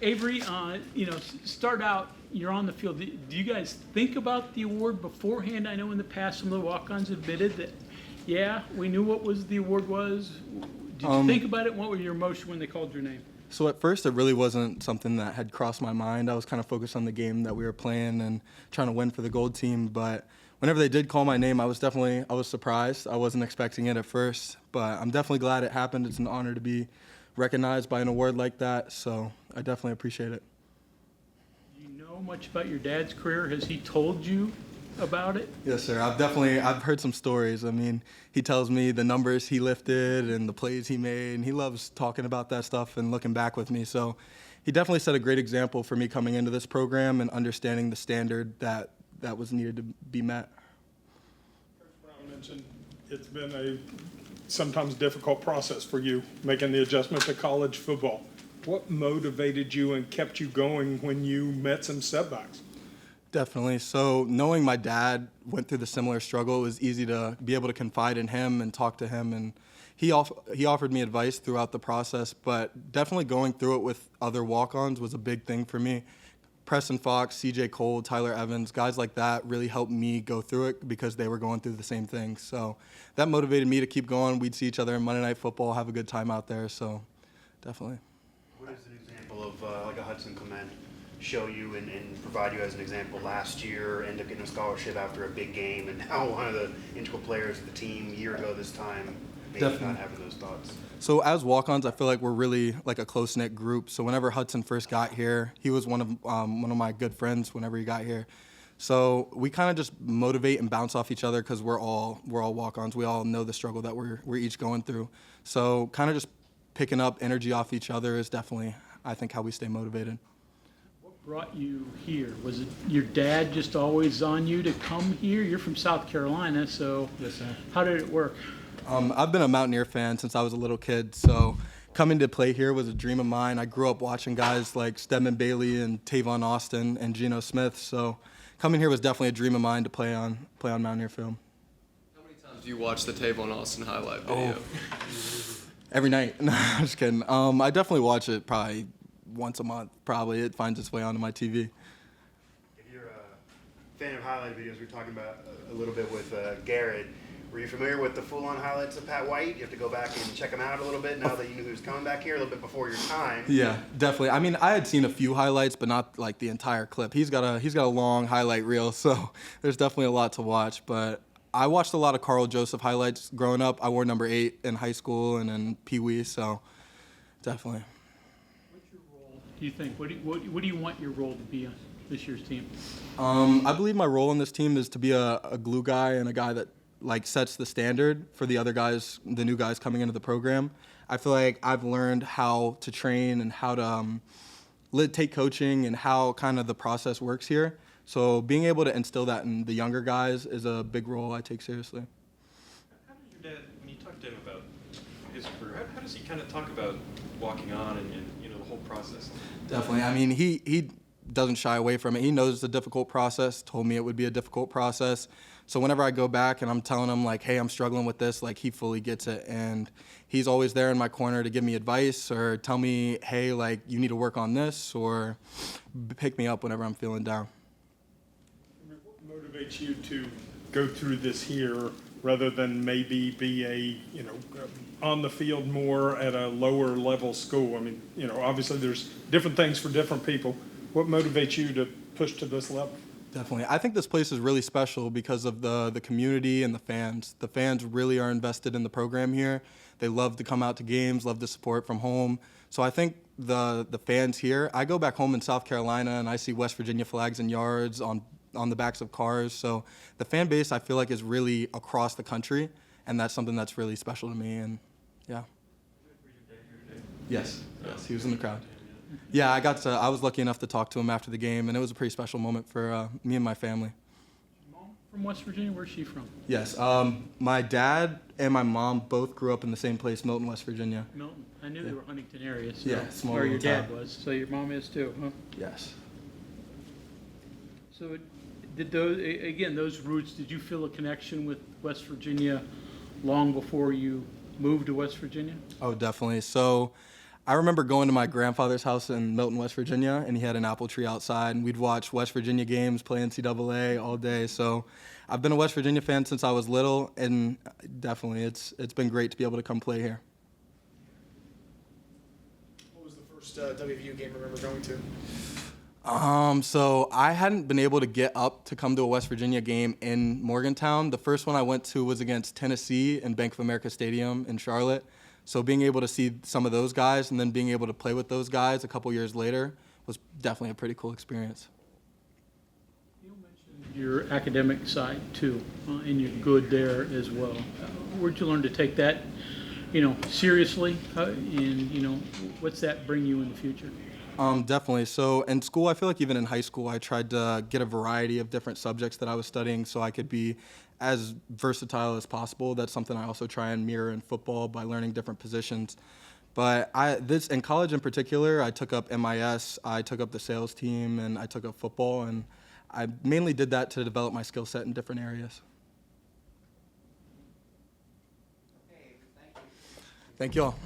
Avery, start out, you're on the field. Do you guys think about the award beforehand? I know in the past some of the walk-ons admitted that, yeah, we knew what the award was. Did you think about it? What was your emotion when they called your name? So at first, it really wasn't something that had crossed my mind. I was kind of focused on the game that we were playing and trying to win for the gold team. But whenever they did call my name, I was surprised. I wasn't expecting it at first, but I'm definitely glad it happened. It's an honor to be recognized by an award like that, so I definitely appreciate it. Do you know much about your dad's career? Has he told you about it? Yes, sir. I've heard some stories. I mean, he tells me the numbers he lifted and the plays he made, and he loves talking about that stuff and looking back with me. So he definitely set a great example for me coming into this program and understanding the standard that was needed to be met. Coach Brown mentioned it's been a sometimes difficult process for you making the adjustment to college football. What motivated you and kept you going when you met some setbacks? Definitely. So knowing my dad went through the similar struggle, it was easy to be able to confide in him and talk to him. And he offered me advice throughout the process, but definitely going through it with other walk-ons was a big thing for me. Preston Fox, CJ Cole, Tyler Evans, guys like that really helped me go through it because they were going through the same thing. So that motivated me to keep going. We'd see each other in Monday Night Football, have a good time out there. So definitely. What is an example of like a Hudson Clement show you and provide you as an example last year, end up getting a scholarship after a big game, and now one of the integral players of the team a year ago this time, maybe Definitely. not having those thoughts? So as walk-ons, I feel like we're really like a close-knit group. So whenever Hudson first got here, he was one of my good friends whenever he got here. So we kind of just motivate and bounce off each other because we're all walk-ons. We all know the struggle that we're each going through. So kind of just picking up energy off each other is definitely, I think, how we stay motivated. What brought you here? Was it your dad just always on you to come here? You're from South Carolina, so Yes, sir. How did it work? I've been a Mountaineer fan since I was a little kid, so coming to play here was a dream of mine. I grew up watching guys like Stedman Bailey and Tavon Austin and Geno Smith, so coming here was definitely a dream of mine to play on Mountaineer film. How many times do you watch the Tavon Austin highlight video? Every night. No, I'm just kidding. I definitely watch it probably once a month. Probably it finds its way onto my TV. If you're a fan of highlight videos, we were talking about a little bit with Garrett. Were you familiar with the full-on highlights of Pat White? You have to go back and check him out a little bit now that you knew he was coming back here a little bit before your time. Yeah, definitely. I mean, I had seen a few highlights, but not like the entire clip. He's got a long highlight reel, so there's definitely a lot to watch. But I watched a lot of Carl Joseph highlights growing up. I wore number 8 in high school and in Pee Wee, so definitely. What's your role, do you think? What do you want your role to be on this year's team? I believe my role in this team is to be a glue guy and a guy that like sets the standard for the other guys, the new guys coming into the program. I feel like I've learned how to train and how to take coaching and how kind of the process works here. So being able to instill that in the younger guys is a big role I take seriously. How does your dad, when you talk to him about his career, how does he kind of talk about walking on and the whole process? Definitely. I mean, he doesn't shy away from it. He knows it's a difficult process, told me it would be a difficult process. So whenever I go back and I'm telling him, like, hey, I'm struggling with this, like, he fully gets it. And he's always there in my corner to give me advice or tell me, hey, like, you need to work on this or pick me up whenever I'm feeling down. What motivates you to go through this here rather than maybe be on the field more at a lower level school? I mean, obviously there's different things for different people. What motivates you to push to this level? Definitely. I think this place is really special because of the community and the fans. The fans really are invested in the program here. They love to come out to games, love the support from home. So I think the fans here, I go back home in South Carolina and I see West Virginia flags and yards on the backs of cars. So the fan base, I feel like, is really across the country, and that's something that's really special to me. And yeah. Yes, he was in the crowd. Yeah, I was lucky enough to talk to him after the game, and it was a pretty special moment for me and my family. Mom from West Virginia? Where's she from? Yes, my dad and my mom both grew up in the same place, Milton, West Virginia. Milton. I knew they were Huntington area. So Yeah, small where your little dad town. was. So your mom is too, huh? Yes. So did those roots, did you feel a connection with West Virginia long before you moved to West Virginia? Oh, definitely. So I remember going to my grandfather's house in Milton, West Virginia, and he had an apple tree outside, and we'd watch West Virginia games, play NCAA all day. So I've been a West Virginia fan since I was little, and definitely it's been great to be able to come play here. What was the first WVU game you remember going to? So I hadn't been able to get up to come to a West Virginia game in Morgantown. The first one I went to was against Tennessee in Bank of America Stadium in Charlotte. So being able to see some of those guys and then being able to play with those guys a couple years later was definitely a pretty cool experience. You mentioned your academic side too, and you're good there as well. Where'd you learn to take that, seriously? And what's that bring you in the future? Definitely. So in school, I feel like even in high school, I tried to get a variety of different subjects that I was studying so I could be as versatile as possible. That's something I also try and mirror in football by learning different positions. But in college in particular, I took up MIS, I took up the sales team, and I took up football, and I mainly did that to develop my skill set in different areas. Thank you all.